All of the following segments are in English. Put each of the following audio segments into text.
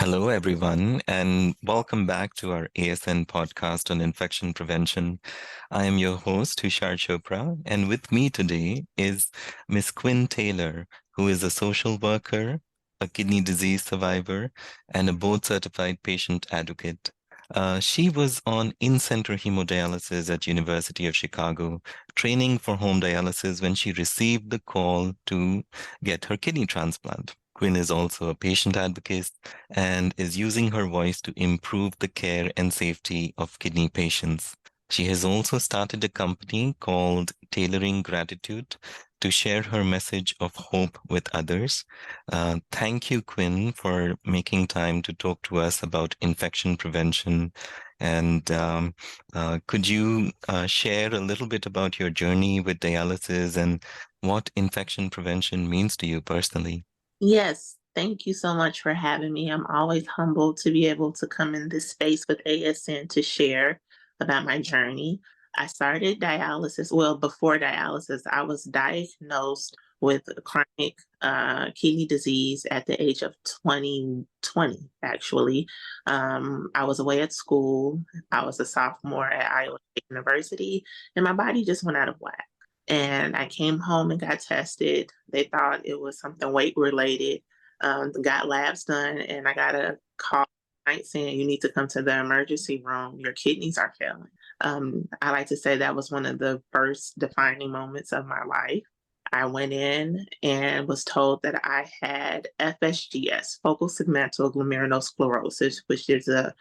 Hello, everyone, and welcome back to our ASN podcast on infection prevention. I am your host, Tushar Chopra, and with me today is Miss Quinn Taylor, who is a social worker, a kidney disease survivor, and a board-certified patient advocate. She was on in-center hemodialysis at University of Chicago, training for home dialysis when she received the call to get her kidney transplant. Quinn is also a patient advocate and is using her voice to improve the care and safety of kidney patients. She has also started a company called Tailoring Gratitude to share her message of hope with others. Thank you, Quinn, for making time to talk to us about infection prevention. And could you share a little bit about your journey with dialysis and what infection prevention means to you personally? Yes, thank you so much for having me. I'm always humbled to be able to come in this space with ASN to share about my journey. I started dialysis. Well, before dialysis, I was diagnosed with chronic kidney disease at the age of 2020, actually. I was away at school. I was a sophomore at Iowa State University, and my body just went out of whack. And I came home and got tested. They thought it was something weight related. Got labs done, and I got a call night saying you need to come to the emergency room. Your kidneys are failing. I like to say that was one of the first defining moments of my life. I went in and was told that I had FSGS, focal segmental glomerulosclerosis, which is a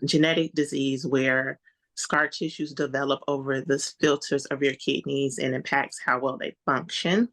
genetic disease where scar tissues develop over the filters of your kidneys and impacts how well they function.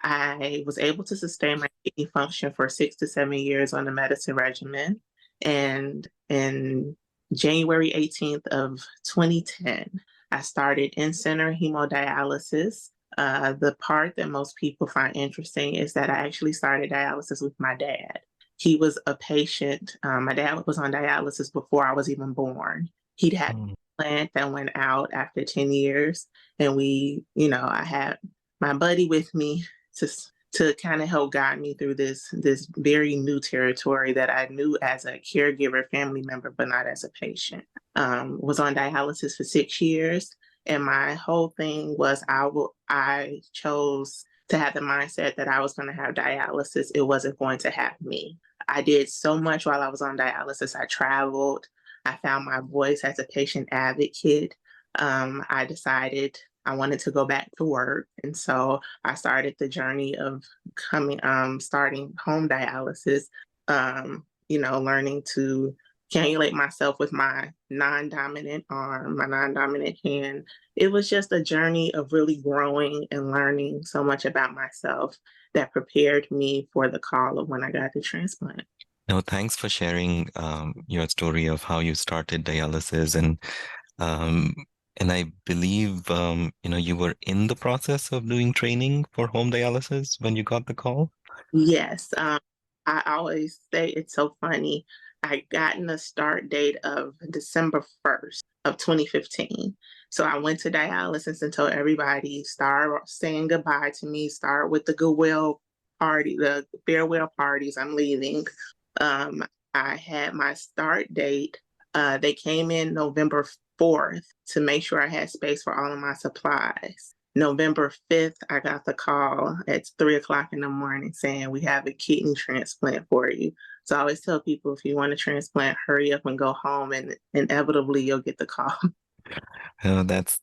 I was able to sustain my kidney function for 6 to 7 years on the medicine regimen. And in January 18th of 2010, I started in-center hemodialysis. The part that most people find interesting is that I actually started dialysis with my dad. He was a patient. My dad was on dialysis before I was even born. He'd had Mm. a plant that went out after 10 years. And I had my buddy with me to to kind of help guide me through this very new territory that I knew as a caregiver, family member, but not as a patient. Was on dialysis for 6 years, and my whole thing was I chose to have the mindset that I was going to have dialysis. It wasn't going to have me. I did so much while I was on dialysis. I traveled. I found my voice as a patient advocate. I decided I wanted to go back to work. And so I started the journey of starting home dialysis, learning to cannulate myself with my non-dominant arm, my non-dominant hand. It was just a journey of really growing and learning so much about myself that prepared me for the call of when I got the transplant. No, thanks for sharing your story of how you started dialysis um, and I believe you were in the process of doing training for home dialysis when you got the call. Yes, I always say it's so funny. I gotten the start date of December 1st of 2015. So I went to dialysis and told everybody, start saying goodbye to me, start with the goodwill party, the farewell parties, I'm leaving. Um, I had my start date. They came in November 4th to make sure I had space for all of my supplies. November 5th, I got the call at 3 o'clock in the morning saying, we have a kidney transplant for you. So I always tell people, if you want a transplant, hurry up and go home, and inevitably you'll get the call. That's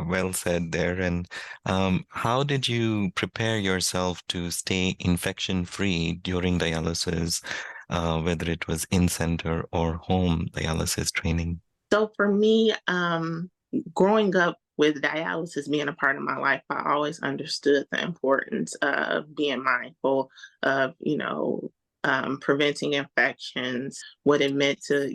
well said there. And how did you prepare yourself to stay infection free during dialysis, whether it was in center or home dialysis training? So for me, growing up with dialysis being a part of my life, I always understood the importance of being mindful of, preventing infections, what it meant to,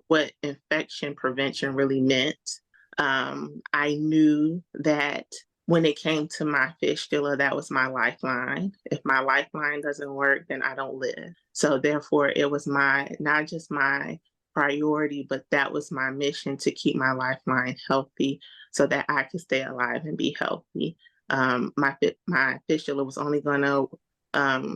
what infection prevention really meant. I knew that when it came to my fistula, that was my lifeline. If my lifeline doesn't work, then I don't live. So therefore, it was not just my priority, but that was my mission to keep my lifeline healthy so that I could stay alive and be healthy. My fistula was only going to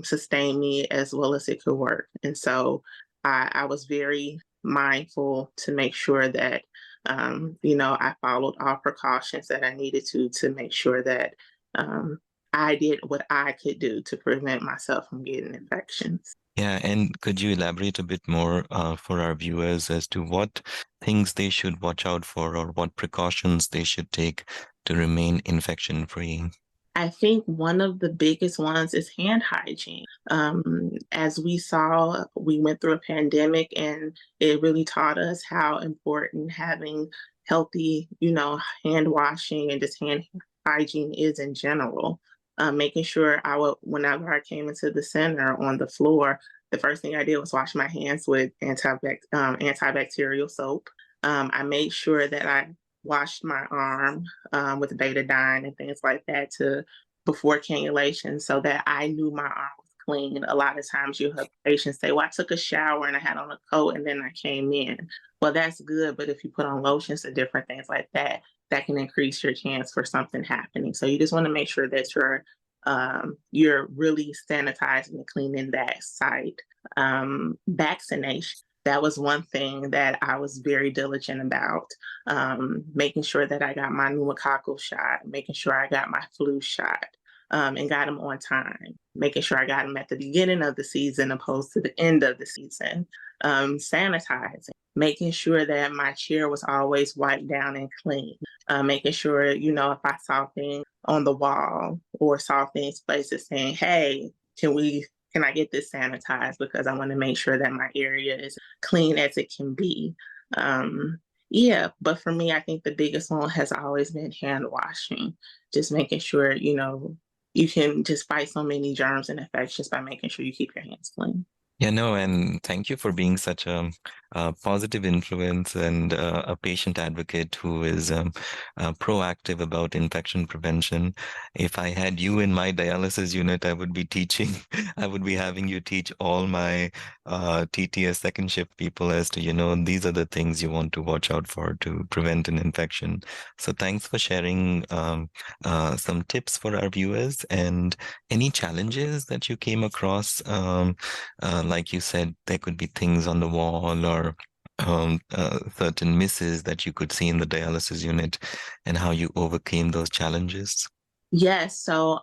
sustain me as well as it could work. And so I was very mindful to make sure that I followed all precautions that I needed to make sure that um, I did what I could do to prevent myself from getting infections. Yeah, and could you elaborate a bit more for our viewers as to what things they should watch out for or what precautions they should take to remain infection free? I think one of the biggest ones is hand hygiene. As we saw, we went through a pandemic and it really taught us how important having healthy, hand washing and just hand hygiene is in general. Making sure whenever I came into the center on the floor, the first thing I did was wash my hands with antibacterial soap. I made sure that I washed my arm with betadine and things like that to before cannulation so that I knew my arm was clean. A lot of times you have patients say, well, I took a shower and I had on a coat and then I came in. Well, that's good, but if you put on lotions or different things like that, that can increase your chance for something happening. So you just want to make sure that you're really sanitizing and cleaning that site. Vaccination. That was one thing that I was very diligent about, making sure that I got my pneumococcal shot, making sure I got my flu shot, and got them on time, making sure I got them at the beginning of the season opposed to the end of the season, sanitizing, making sure that my chair was always wiped down and clean, making sure, if I saw things on the wall or saw things places saying, hey, can I get this sanitized because I want to make sure that my area is clean as it can be. Yeah, but for me, I think the biggest one has always been hand washing, just making sure, you can just fight so many germs and infections by making sure you keep your hands clean. Yeah, no, and thank you for being such a positive influence and a patient advocate who is proactive about infection prevention. If I had you in my dialysis unit, I would be teaching, I would be having you teach all my TTS second shift people as to, these are the things you want to watch out for to prevent an infection. So thanks for sharing some tips for our viewers and any challenges that you came across. Like you said, there could be things on the wall or certain misses that you could see in the dialysis unit and how you overcame those challenges. Yes, so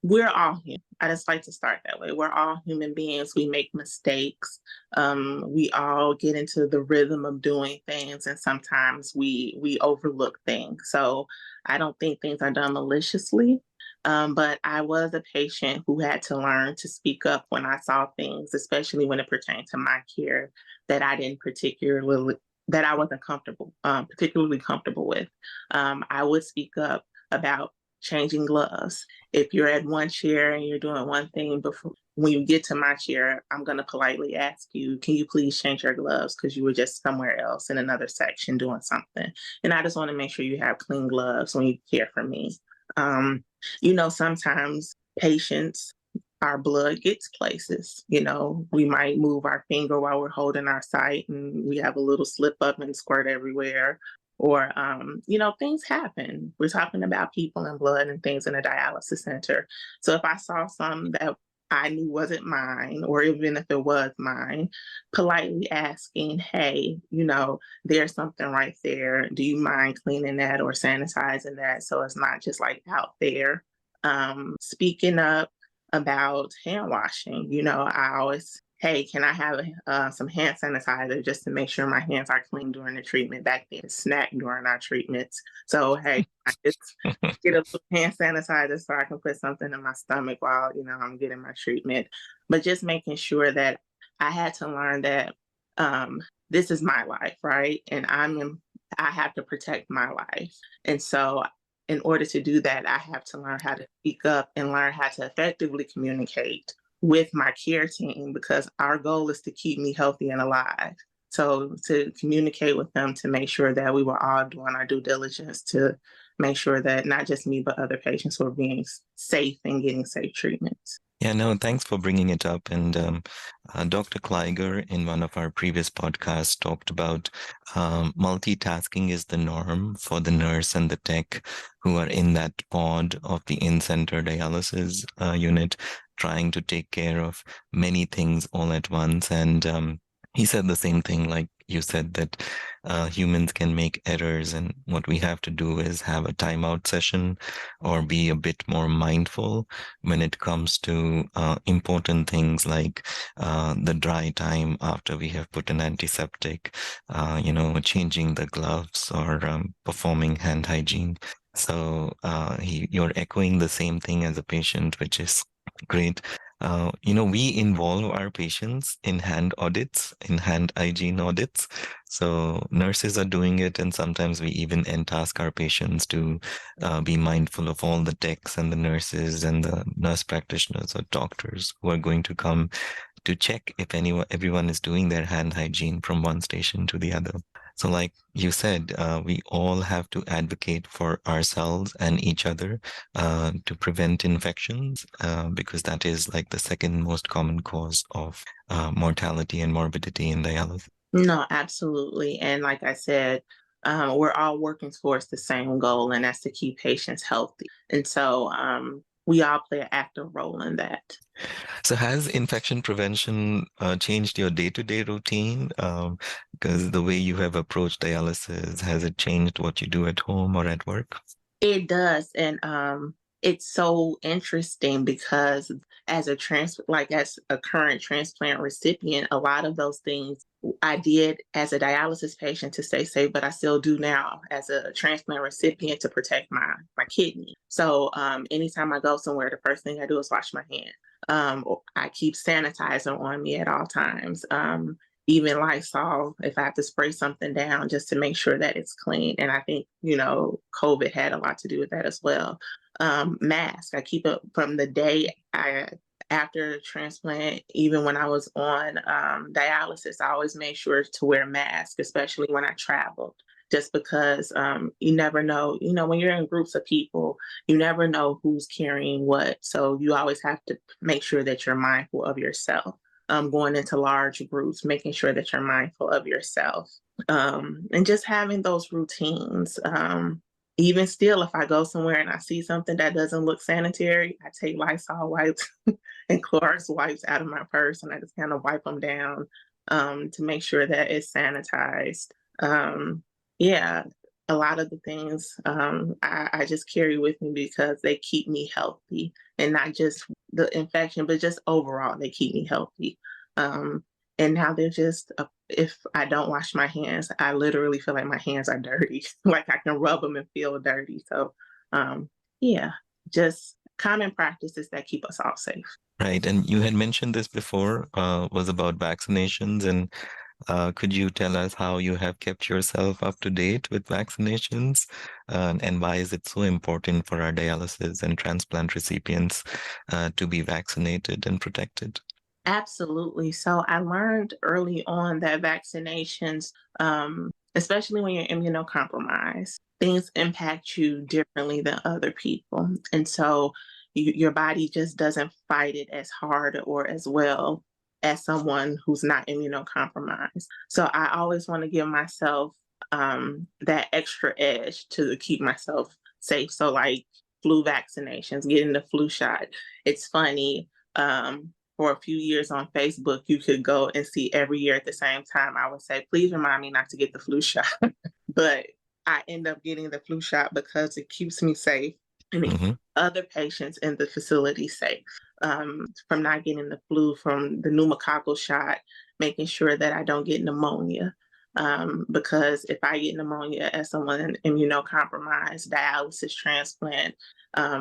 we're all human. I just like to start that way. We're all human beings. We make mistakes. We all get into the rhythm of doing things, and sometimes we overlook things. So I don't think things are done maliciously. But I was a patient who had to learn to speak up when I saw things, especially when it pertained to my care that I didn't particularly that I wasn't particularly comfortable with. I would speak up about changing gloves. If you're at one chair and you're doing one thing before when you get to my chair, I'm going to politely ask you, can you please change your gloves because you were just somewhere else in another section doing something. And I just want to make sure you have clean gloves when you care for me. Sometimes patients, our blood gets places. We might move our finger while we're holding our site and we have a little slip up and squirt everywhere. Or, things happen. We're talking about people and blood and things in a dialysis center. So if I saw some that I knew wasn't mine, or even if it was mine, politely asking, hey, there's something right there. Do you mind cleaning that or sanitizing that so it's not just like out there? Speaking up about hand washing. I always, hey, can I have some hand sanitizer just to make sure my hands are clean during the treatment? Back then, snack during our treatments. So, hey, I just get a little hand sanitizer so I can put something in my stomach while, I'm getting my treatment. But just making sure that I had to learn that this is my life, right? And I have to protect my life. And so in order to do that, I have to learn how to speak up and learn how to effectively communicate with my care team because our goal is to keep me healthy and alive. So to communicate with them to make sure that we were all doing our due diligence to make sure that not just me, but other patients were being safe and getting safe treatments. Yeah, no, thanks for bringing it up. And Dr. Kleiger, in one of our previous podcasts, talked about multitasking is the norm for the nurse and the tech who are in that pod of the in-center dialysis unit. trying to take care of many things all at once. And he said the same thing, like you said, that humans can make errors, and what we have to do is have a timeout session or be a bit more mindful when it comes to important things like the dry time after we have put an antiseptic, changing the gloves or performing hand hygiene. So you're echoing the same thing as a patient, which is great. We involve our patients in hand audits, in hand hygiene audits. So nurses are doing it, and sometimes we even task our patients to be mindful of all the techs and the nurses and the nurse practitioners or doctors who are going to come to check if everyone is doing their hand hygiene from one station to the other. So, like you said, we all have to advocate for ourselves and each other to prevent infections, because that is like the second most common cause of mortality and morbidity in dialysis. No, absolutely. And like I said, we're all working towards the same goal, and that's to keep patients healthy. And so we all play an active role in that. So, has infection prevention changed your day-to-day routine? Because the way you have approached dialysis, has it changed what you do at home or at work? It does, and it's so interesting because as a current transplant recipient, a lot of those things I did as a dialysis patient to stay safe, but I still do now as a transplant recipient to protect my kidney. So anytime I go somewhere, the first thing I do is wash my hands. I keep sanitizer on me at all times. Even Lysol, if I have to spray something down just to make sure that it's clean. And I think, COVID had a lot to do with that as well. Mask, I keep it from the day after transplant, even when I was on dialysis, I always made sure to wear a mask, especially when I traveled, just because you never know, when you're in groups of people, you never know who's carrying what. So you always have to make sure that you're mindful of yourself. Going into large groups, making sure that you're mindful of yourself, and just having those routines. Even still, if I go somewhere and I see something that doesn't look sanitary, I take Lysol wipes and Clorox wipes out of my purse, and I just kind of wipe them down to make sure that it's sanitized. Yeah, a lot of the things I just carry with me because they keep me healthy, and not just the infection, but just overall, they keep me healthy. Um, and now they're just, if I don't wash my hands, I literally feel like my hands are dirty. Like I can rub them and feel dirty. So, yeah, just common practices that keep us all safe. Right. And you had mentioned this before, was about vaccinations. And could you tell us how you have kept yourself up to date with vaccinations? And why is it so important for our dialysis and transplant recipients to be vaccinated and protected? Absolutely. So I learned early on that vaccinations, especially when you're immunocompromised, things impact you differently than other people. And so your body just doesn't fight it as hard or as well as someone who's not immunocompromised. So I always want to give myself that extra edge to keep myself safe. So, like flu vaccinations, getting the flu shot. It's funny. For a few years on Facebook, you could go and see every year at the same time. I would say, please remind me not to get the flu shot. But I end up getting the flu shot because it keeps me safe and it keeps Hmm. other patients in the facility safe from not getting the flu, from the pneumococcal shot, making sure that I don't get pneumonia. Because if I get pneumonia as someone immunocompromised, dialysis transplant,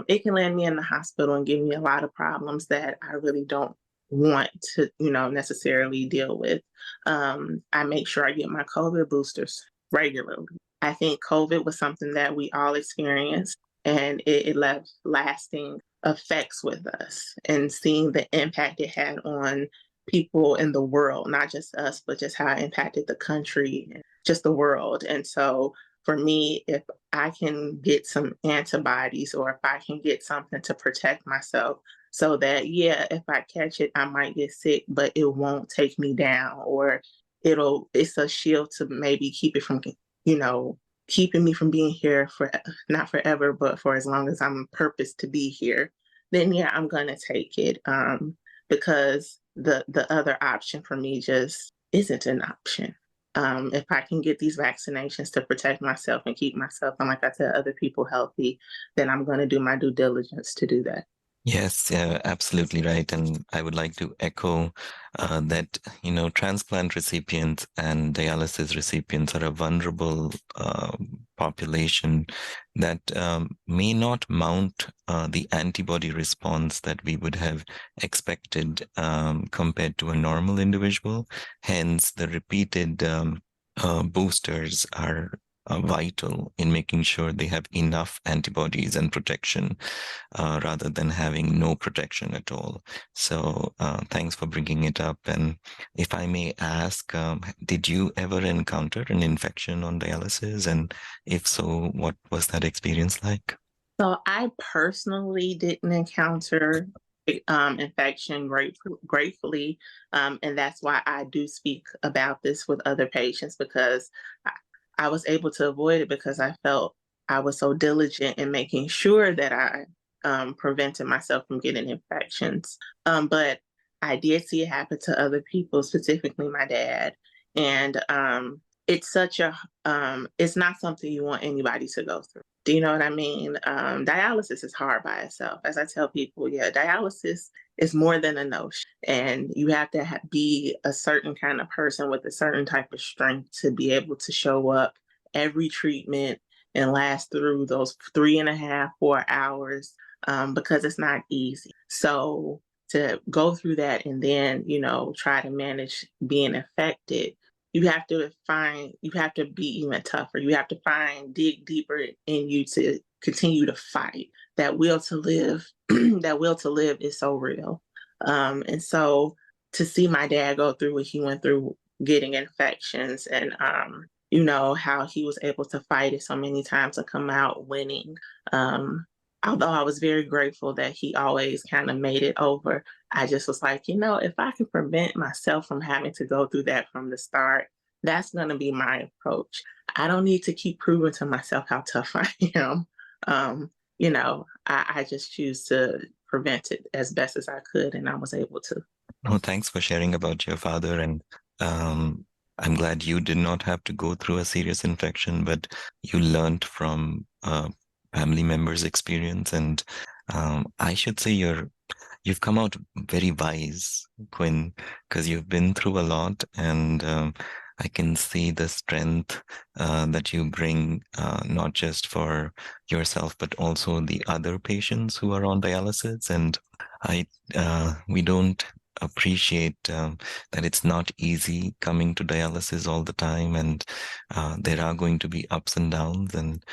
it can land me in the hospital and give me a lot of problems that I really don't want to, necessarily deal with. I make sure I get my COVID boosters regularly. I think COVID was something that we all experienced, and it left lasting effects with us, and seeing the impact it had on people in the world, not just us, but just how it impacted the country and just the world. And so for me, if I can get some antibodies, or if I can get something to protect myself, so that, yeah, if I catch it, I might get sick, but it won't take me down, or it's a shield to maybe keep it from, you know, keeping me from being here for not forever, but for as long as I'm purposed to be here, then yeah, I'm gonna take it, because the other option for me just isn't an option. If I can get these vaccinations to protect myself and keep myself and, like I said, other people healthy, then I'm gonna do my due diligence to do that. Yes, yeah, absolutely right. And I would like to echo that, transplant recipients and dialysis recipients are a vulnerable population that may not mount the antibody response that we would have expected compared to a normal individual. Hence, the repeated boosters are vital in making sure they have enough antibodies and protection rather than having no protection at all. So thanks for bringing it up. And if I may ask, did you ever encounter an infection on dialysis? And if so, what was that experience like? So I personally didn't encounter infection gratefully, and that's why I do speak about this with other patients because I, I was able to avoid it because I felt I was so diligent in making sure that I prevented myself from getting infections. But I did see it happen to other people, specifically my dad, and it's such a it's not something you want anybody to go through. Do you know what I mean? Dialysis is hard by itself. As I tell people, yeah, dialysis is more than a notion. And you have to be a certain kind of person with a certain type of strength to be able to show up every treatment and last through those 3.5, 4 hours, because it's not easy. So to go through that and then, try to manage being affected, you have to be even tougher. You have to dig deeper in you to continue to fight. That will to live, that will to live is so real. And so to see my dad go through what he went through, getting infections, and how he was able to fight it so many times and come out winning. Um, Although I was very grateful that he always kind of made it over, I just was like, if I can prevent myself from having to go through that from the start, that's going to be my approach. I don't need to keep proving to myself how tough I am. I just choose to prevent it as best as I could, and I was able to. Oh, thanks for sharing about your father. And um, I'm glad you did not have to go through a serious infection, but you learned from a family member's experience. And I should say you've come out very wise, Quinn, because you've been through a lot, and I can see the strength that you bring, not just for yourself, but also the other patients who are on dialysis. And we don't appreciate that it's not easy coming to dialysis all the time, and there are going to be ups and downs, and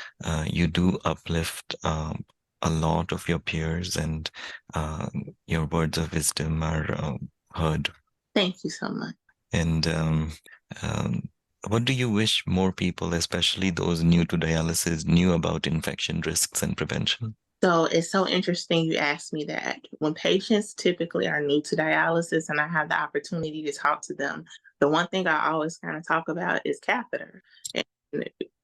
you do uplift a lot of your peers, and uh, your words of wisdom are heard. Thank you so much. And um, what do you wish more people, especially those new to dialysis, knew about infection risks and prevention? So it's so interesting you asked me that. When patients typically are new to dialysis and I have the opportunity to talk to them, the one thing I always kind of talk about is catheter. And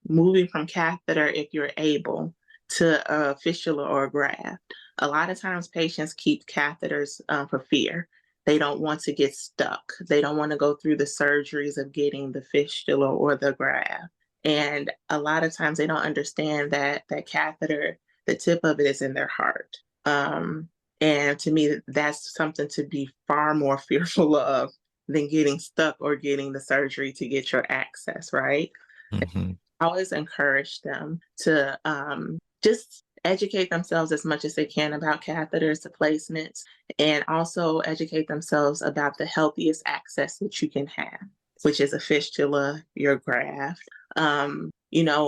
moving from catheter, if you're able, to a fistula or a graft. A lot of times patients keep catheters for fear. They don't want to get stuck. They don't want to go through the surgeries of getting the fistula or the graft. And a lot of times they don't understand that that catheter, the tip of it is in their heart. And to me, that's something to be far more fearful of than getting stuck or getting the surgery to get your access, right? Hmm. I always encourage them to just educate themselves as much as they can about catheters, the placements, and also educate themselves about the healthiest access that you can have, which is a fistula, your graft.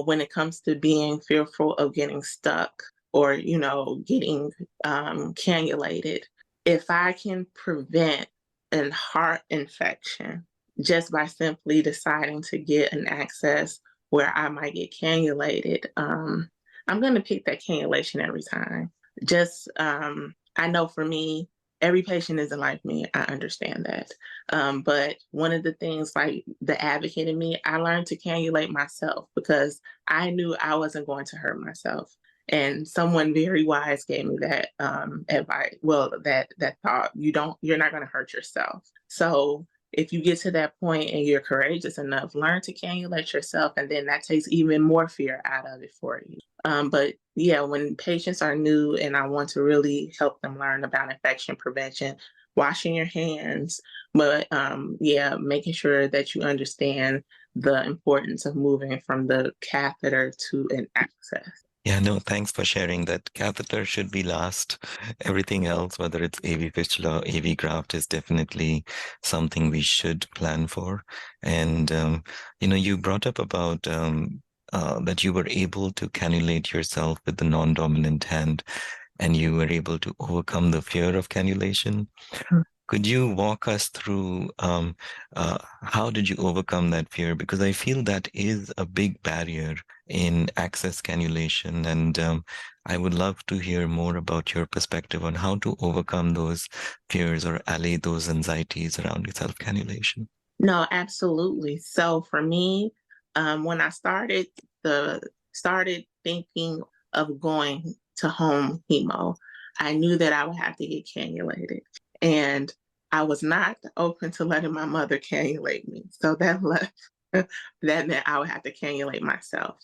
When it comes to being fearful of getting stuck or, getting cannulated, if I can prevent a heart infection just by simply deciding to get an access where I might get cannulated, I'm going to pick that cannulation every time. I know for me, every patient isn't like me. I understand that. But one of the things, like the advocate in me, I learned to cannulate myself because I knew I wasn't going to hurt myself. And someone very wise gave me that advice. Well, that thought, you're not going to hurt yourself. So if you get to that point and you're courageous enough, learn to cannulate yourself, and then that takes even more fear out of it for you. But yeah, when patients are new and I want to really help them learn about infection prevention, washing your hands, but yeah, making sure that you understand the importance of moving from the catheter to an access. Yeah, no, thanks for sharing that. Catheter should be last. Everything else, whether it's AV fistula or AV graft, is definitely something we should plan for. And you brought up about that you were able to cannulate yourself with the non-dominant hand, and you were able to overcome the fear of cannulation. Could you walk us through how did you overcome that fear? Because I feel that is a big barrier in access cannulation, and I would love to hear more about your perspective on how to overcome those fears or allay those anxieties around self-cannulation. No, absolutely. So for me, when I started thinking of going to home hemo, I knew that I would have to get cannulated, and I was not open to letting my mother cannulate me. So that left that meant I would have to cannulate myself.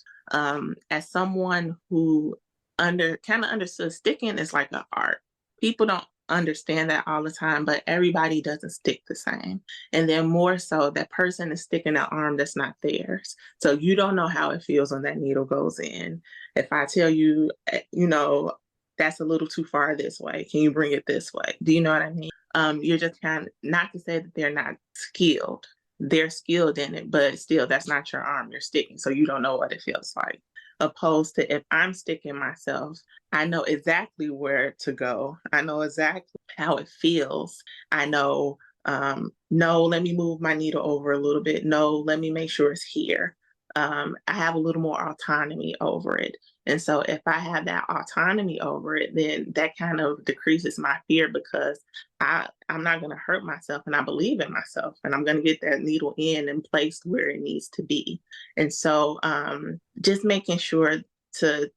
As someone who kind of understood sticking is like an art. People don't understand that all the time, but everybody doesn't stick the same. And then more so, that person is sticking an arm that's not theirs. So you don't know how it feels when that needle goes in. If I tell you, that's a little too far this way, can you bring it this way? Do you know what I mean? You're just kind of, not to say that they're not skilled. They're skilled in it, but still, that's not your arm you're sticking. So you don't know what it feels like. Opposed to if I'm sticking myself, I know exactly where to go. I know exactly how it feels. I know, no, let me move my needle over a little bit. No, let me make sure it's here. I have a little more autonomy over it. And so if I have that autonomy over it, then that kind of decreases my fear because I'm not going to hurt myself and I believe in myself and I'm going to get that needle in and placed where it needs to be. And so just making sure to,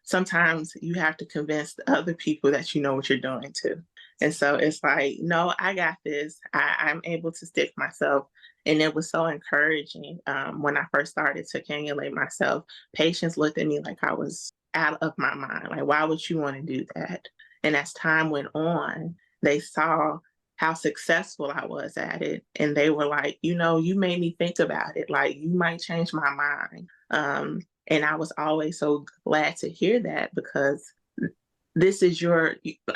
sometimes you have to convince the other people that you know what you're doing too. And so it's like, no, I got this. I'm able to stick myself. And it was so encouraging when I first started to cannulate myself. Patients looked at me like I was out of my mind. Like, why would you want to do that? And as time went on, they saw how successful I was at it. And they were like, you made me think about it. Like, you might change my mind. And I was always so glad to hear that because this is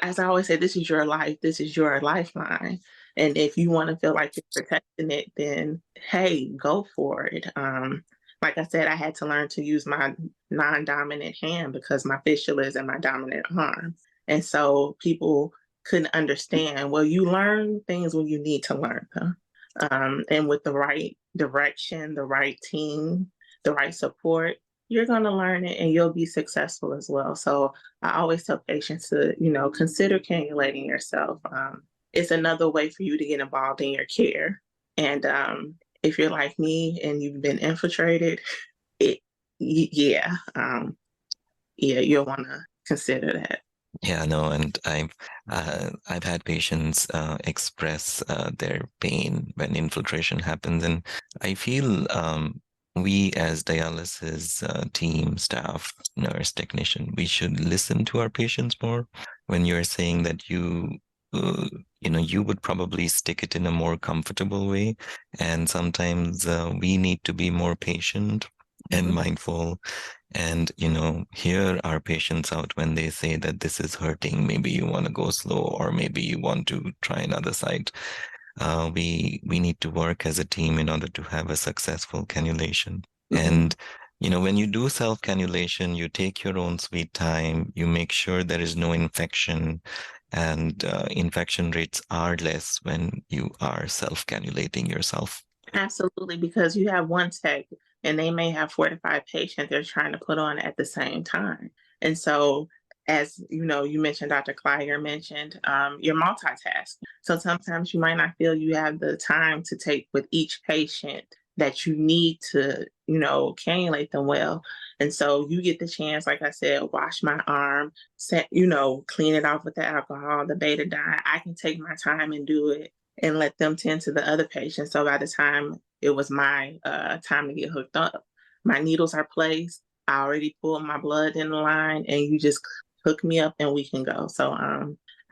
as I always say, this is your life, this is your lifeline. And if you want to feel like you're protecting it, then hey, go for it. Like I said, I had to learn to use my non-dominant hand because my fistula is in my dominant arm. And so people couldn't understand. Well, you learn things when you need to learn them. And with the right direction, the right team, the right support, you're going to learn it and you'll be successful as well. So I always tell patients to, consider cannulating yourself. It's another way for you to get involved in your care. And if you're like me and you've been infiltrated, yeah, you'll want to consider that. Yeah, no, and I've had patients express their pain when infiltration happens, and I feel we as dialysis team, staff, nurse, technician, we should listen to our patients more. When you're saying that you would probably stick it in a more comfortable way, and sometimes we need to be more patient and Mhm. mindful and, hear our patients out when they say that this is hurting. Maybe you want to go slow, or maybe you want to try another site. We need to work as a team in order to have a successful cannulation. Mhm. And, when you do self-cannulation, you take your own sweet time. You make sure there is no infection, and infection rates are less when you are self-cannulating yourself. Absolutely, because you have one tech and they may have 4 to 5 patients they're trying to put on at the same time. And so, as you mentioned, Dr. Clyer mentioned, you're multitasking. So sometimes you might not feel you have the time to take with each patient that you need to, cannulate them well. And so you get the chance, like I said, wash my arm, clean it off with the alcohol, the betadine. I can take my time and do it and let them tend to the other patients. So by the time it was my time to get hooked up, my needles are placed. I already pulled my blood in the line, and you just hook me up and we can go. So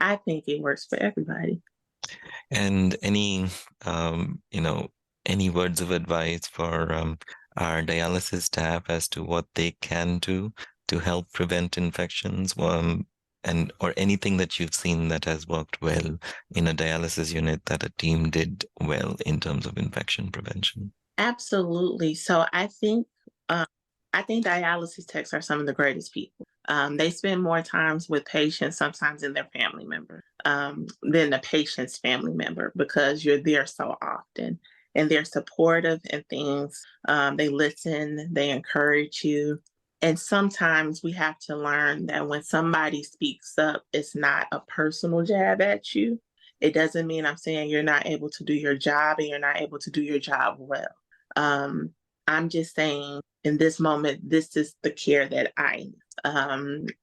I think it works for everybody. And any words of advice for our dialysis staff as to what they can do to help prevent infections, and or anything that you've seen that has worked well in a dialysis unit that a team did well in terms of infection prevention? Absolutely. So um, I think dialysis techs are some of the greatest people. They spend more times with patients, sometimes than their family member, than the patient's family member, because you're there so often. And they're supportive and things. They listen, they encourage you. And sometimes we have to learn that when somebody speaks up, it's not a personal jab at you. It doesn't mean I'm saying you're not able to do your job and you're not able to do your job well. um, I'm just saying in this moment, this is the care that I need.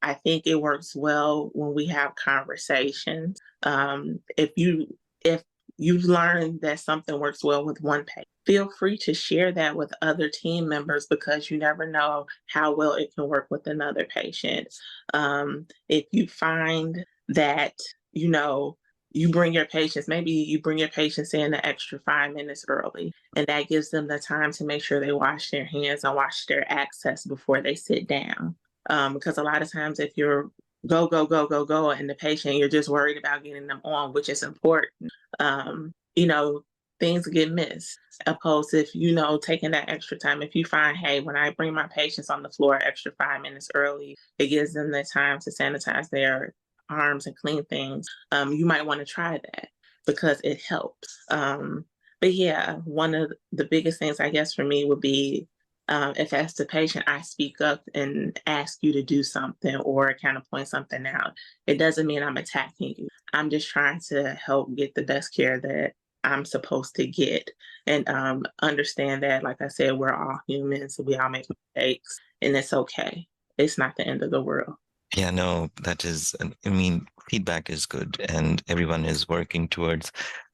I think it works well when we have conversations. If you've learned that something works well with one patient, feel free to share that with other team members, because you never know how well it can work with another patient. If you find that, you know, maybe you bring your patients in an extra 5 minutes early, and that gives them the time to make sure they wash their hands and wash their access before they sit down. Because a lot of times, if you're go, go, go, go, go, and the patient, you're just worried about getting them on, which is important, you know, things get missed. Opposed if, taking that extra time, if you find, hey, when I bring my patients on the floor extra 5 minutes early, it gives them the time to sanitize their arms and clean things. You might want to try that because it helps. But yeah, one of the biggest things, I guess, for me would be, if as the patient I speak up and ask you to do something or kind of point something out, it doesn't mean I'm attacking you. I'm just trying to help get the best care that I'm supposed to get, and understand that, like I said, we're all humans. We all make mistakes, and it's okay. It's not the end of the world. Yeah, no, I mean, feedback is good, and everyone is working towards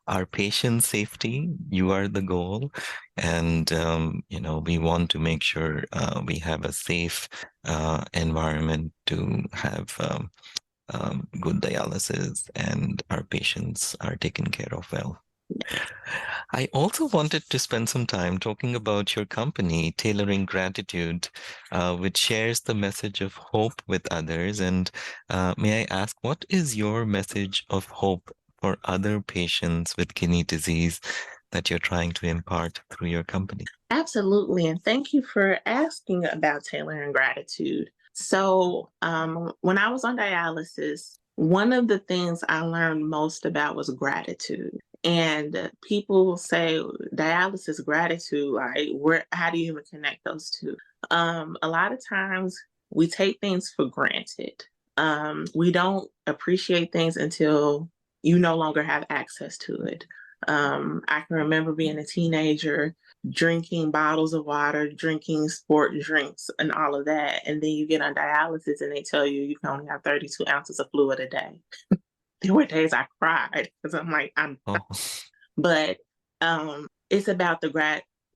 our patient safety. You are the goal. And, we want to make sure we have a safe environment to have good dialysis and our patients are taken care of well. I also wanted to spend some time talking about your company, Tailoring Gratitude, which shares the message of hope with others. And may I ask, what is your message of hope for other patients with kidney disease that you're trying to impart through your company? Absolutely. And thank you for asking about tailoring gratitude. So, when I was on dialysis, one of the things I learned most about was gratitude. And people say dialysis, gratitude, like, how do you even connect those two? A lot of times we take things for granted. We don't appreciate things until you no longer have access to it. I can remember being a teenager, drinking bottles of water, drinking sport drinks, and all of that. And then you get on dialysis and they tell you you can only have 32 ounces of fluid a day. There were days I cried because I'm like, Oh, but it's about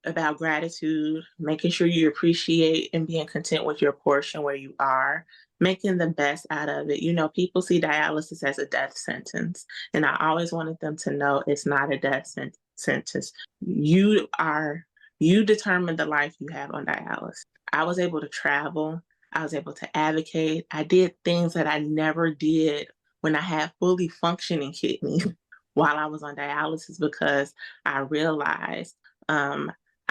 about gratitude, making sure you appreciate and being content with your portion where you are, making the best out of it. People see dialysis as a death sentence, and I always wanted them to know it's not a sentence. You determine the life you have on dialysis. I was able to travel. I was able to advocate. I did things that I never did when I had fully functioning kidneys while I was on dialysis, because I realized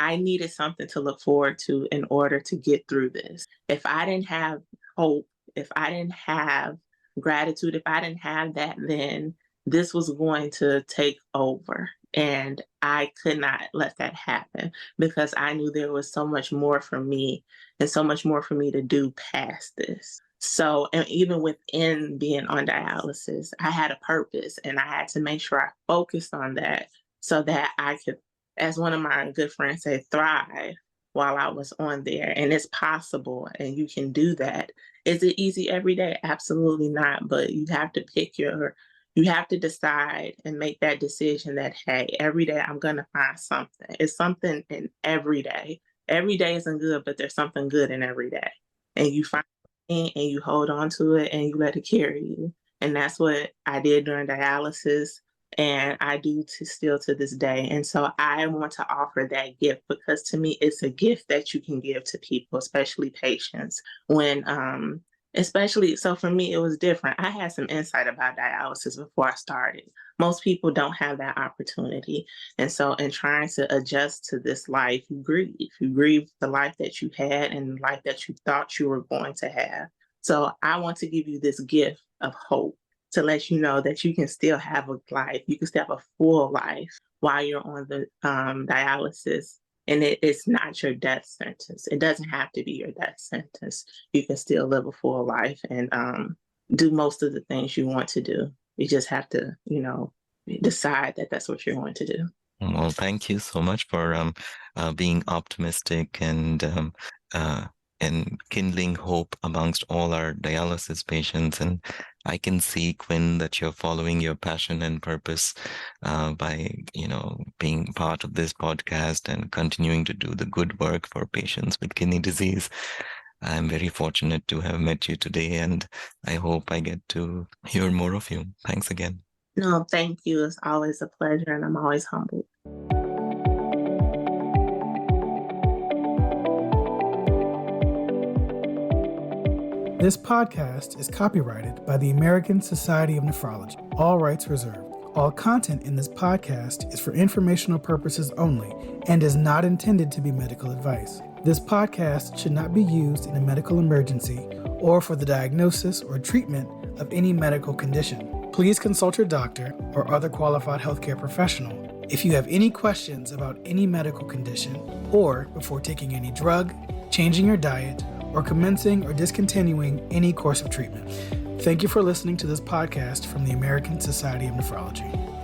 I needed something to look forward to in order to get through this. If I didn't have hope, if I didn't have gratitude, if I didn't have that, then this was going to take over. And I could not let that happen, because I knew there was so much more for me and so much more for me to do past this. So, and even within being on dialysis, I had a purpose, and I had to make sure I focused on that so that I could as one of my good friends said, thrive while I was on there. And it's possible, and you can do that. Is it easy every day? Absolutely not. But you have to decide and make that decision that, hey, every day I'm going to find something. It's something in every day. Every day isn't good, but there's something good in every day. And you find it and you hold on to it and you let it carry you. And that's what I did during dialysis, and I do still to this day. And so I want to offer that gift, because to me, it's a gift that you can give to people, especially patients. When, especially, so for me, it was different. I had some insight about dialysis before I started. Most people don't have that opportunity. And so, in trying to adjust to this life, you grieve. You grieve the life that you had and the life that you thought you were going to have. So, I want to give you this gift of hope, to let you know that you can still have a life. You can still have a full life while you're on the dialysis. And it's not your death sentence. It doesn't have to be your death sentence. You can still live a full life and do most of the things you want to do. You just have to, decide that that's what you're going to do. Well, thank you so much for being optimistic and kindling hope amongst all our dialysis patients. And I can see, Quinn, that you're following your passion and purpose by, being part of this podcast and continuing to do the good work for patients with kidney disease. I'm very fortunate to have met you today, and I hope I get to hear more of you. Thanks again. No, thank you. It's always a pleasure, and I'm always humbled. This podcast is copyrighted by the American Society of Nephrology. All rights reserved. All content in this podcast is for informational purposes only and is not intended to be medical advice. This podcast should not be used in a medical emergency or for the diagnosis or treatment of any medical condition. Please consult your doctor or other qualified healthcare professional if you have any questions about any medical condition, or before taking any drug, changing your diet, or commencing or discontinuing any course of treatment. Thank you for listening to this podcast from the American Society of Nephrology.